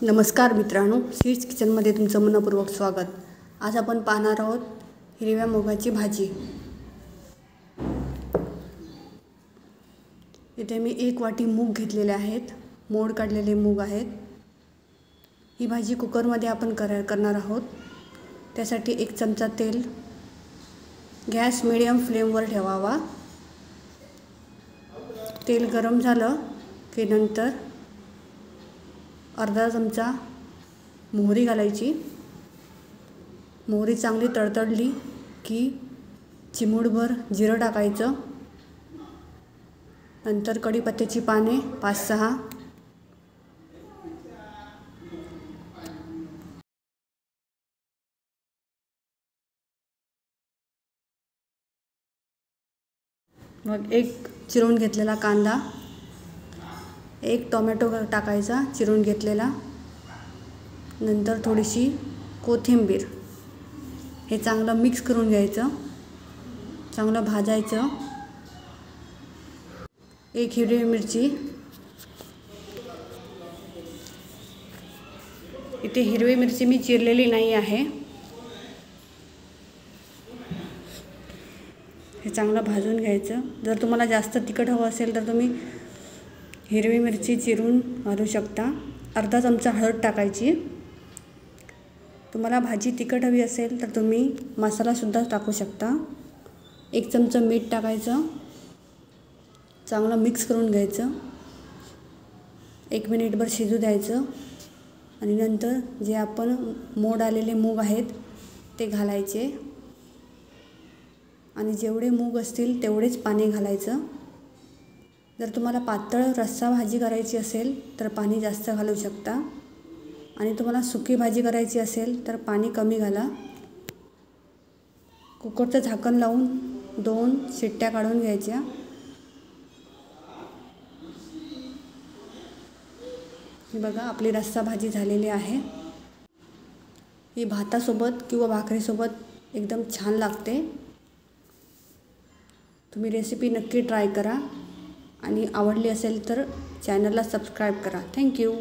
नमस्कार मित्रांनो, सीड्स किचनमध्ये तुमचं मनपूर्वक स्वागत। आज आपण पाहणार आहोत हिरव्या मुगाची भाजी। इथे मी 1 वाटी मूग घेतलेले आहेत, मोड काढलेले मूग आहेत। ही भाजी कुकरमध्ये आपण करणार आहोत। त्यासाठी 1 चमचा तेल गॅस मीडियम फ्लेमवर ठेवावा। तेल गरम झालं की नंतर अर्धा चमचा मोहरी घालायची। मोहरी चांगली तडतडली की चिमूटभर जिरं टाकायचं। नंतर कढीपत्त्याची पाने 5-6, मग 1 चिरून घेतलेला कांदा, 1 टोमॅटो टाकायचा चिरून घेतलेला, नंतर थोडीशी कोथिंबीर। हे चांगलं मिक्स करून घ्यायचं, चांगलं भाजायचं। 1 हिरवी मिरची, इथे हिरवी मिरची मी चिरलेली नाही आहे। हे चांगलं भाजून घ्यायचं। जर तुम्हाला जास्त तिखट हवं असेल तर तुम्ही हिरवी मिरची चिरून घालू शकता। अर्धा चमचा हळद टाकायची। तुम्हाला भाजी तिखट हवी असेल तर तुम्ही मसाला सुद्धा टाकू शकता। 1 चमचा मीठ टाकायचं, चांगलं मिक्स करून घ्यायचं। 1 मिनिटभर शिजू द्यायचं आणि नंतर जे आपण मोड आलेले मूग आहेत ते घालायचे आणि जेवढे मूग असतील तेवढेच पाणी घालायचं। जर तुम्हाला पातळ रस्सा भाजी करायची असेल तर पाणी जास्त घालू शकता आणि तुम्हाला सुकी भाजी करायची असेल तर पाणी कमी घाला। कुकरचं झाकण लावून 2 शिट्ट्या काढून घ्यायच्या। ही बघा आपली रस्सा भाजी झालेली आहे। ही भातासोबत किंवा भाकरीसोबत एकदम छान लागते। तुम्ही रेसिपी नक्की ट्राय करा आणि आवडली असेल तर चॅनलला सबस्क्राईब करा। थँक्यू।